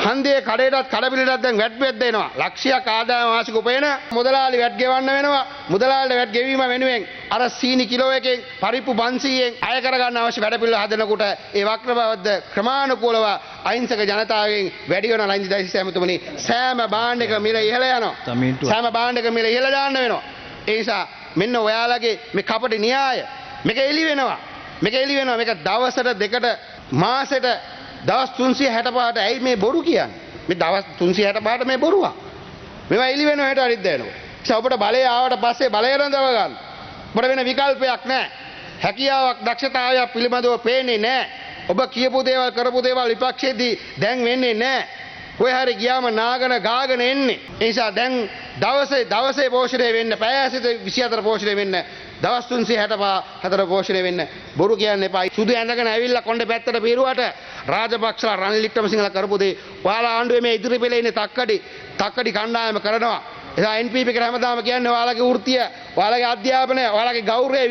හන්දියේ කඩේටත් කඩපිලිටත් දැන් වැට් බෙද දෙනවා. ලක්ෂයක් ආදායම වාර්ෂික උපයන මුදලාලි වැට් ගෙවන්න වෙනවා. මුදලාලිට වැට් ගෙවීම වෙනුවෙන් අර සීනි කිලෝ එකෙන් පරිප්පු 500න් අය කරගන්න අවශ්‍ය වැඩපිළිවෙල හදනකොට ඒ වක්‍රබද්ධ ක්‍රමානුකූලව අහිංසක ජනතාවගෙන් වැඩි වෙන රංජිත දයිසිස් ඇමතුමනි සෑම බාණ්ඩ එක මිල ඉහළ යනවා. සෑම බාණ්ඩ එක මිල ඉහළ දාන්න වෙනවා. ඒ නිසා මෙන්න ඔයාලගේ මේ කපටි න්‍යාය මේක එළි වෙනවා. මේක දවසට දෙකට මාසෙට දවස් 365ට ඇයි මේ බොරු කියන්නේ? මේ දවස් 365ට මේ බොරුවා. මේවා එළි වෙනවා හෙට අනිත් දයනවා. ඒ ඔබට බලය ආවට පස්සේ බලය රඳව ගන්න. ඔබට වෙන විකල්පයක් නැහැ. හැකියාවක් දක්ෂතාවයක් පිළිබඳව පේන්නේ නැහැ. ඔබ කියපු දේවල් කරපු දේවල් විපක්ෂයේදී දැන් වෙන්නේ නැහැ. කොහේ හරි ගියාම නාගන ගාගෙන එන්නේ. ඒ නිසා දැන් දවසේ පෝෂණය වෙන්න, පැය 24 පෝෂණය වෙන්න, දවස් 364 පෝෂණය වෙන්න බොරු කියන්න එපා. සුදු ඇඳගෙන ඇවිල්ලා කොණ්ඩේ පැත්තට පීරුවට රාජපක්ෂලා රනිල් වික්‍රමසිංහලා කරපු දේ ඔයාලා ආණ්ඩුවේ මේ ඉදිරි පෙළේ ඉන්නේ තක්කඩි කණ්ඩායම කරනවා. එදා NPP එකට හැමදාම කියන්නේ ඔයාලගේ වෘත්තිය, ඔයාලගේ අධ්‍යාපනය, ඔයාලගේ ගෞරවය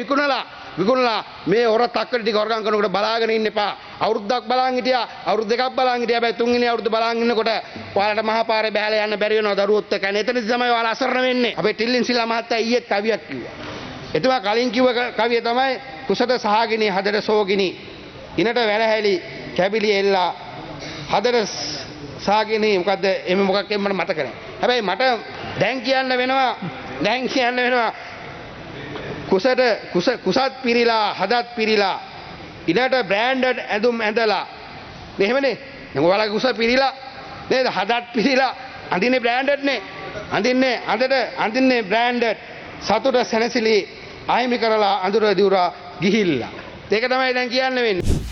විකුණලා මේ හොර තක්කඩි ටික හොරගම් කරනකොට බලාගෙන ඉන්න එපා. අවුරුද්දක් බලන් හිටියා, අවුරුදු දෙකක් බලන් හිටියා. හැබැයි තුන්වෙනි අවුරුද්ද බලන් ඉන්නකොට ඔයාලට මහපාරේ බහැලා යන්න බැරි වෙනවා දරුවොත් එක්ක. එතනදි තමයි ඔයාලා අසරණ වෙන්නේ. අපේ ටිල්ලින් සිල්ලා මහත්තයා ඊයේ කවියක් කිව්වා. එතුමා කලින් කිව්ව කවිය තමයි කුසට සහගිනි හදට සෝගිනි ඉනට වැලහැලි කැබිලි එල්ලා හදට සහගිනි මොකද්ද එමෙ මොකක් එම්මට මතක නැහැ. හැබැයි මට දැන් කියන්න වෙනවා කුසත් පිරීලා හදත් පිරීලා ඉනට බ්‍රෑන්ඩඩ් ඇඳුම් ඇඳලා එහෙමනේ. දැන් ඔයාලගේ කුස පිරීලා නේද? හදත් පිරීලා අඳින්නේ බ්‍රෑන්ඩඩ් නේ. අඳින්නේ බ්‍රෑන්ඩඩ් සතුට සැනසිලි අහිමි කරලා අඳුර දිවුරා ගිහිල්ලා. ඒක තමයි දැන් කියන්න වෙන්නේ.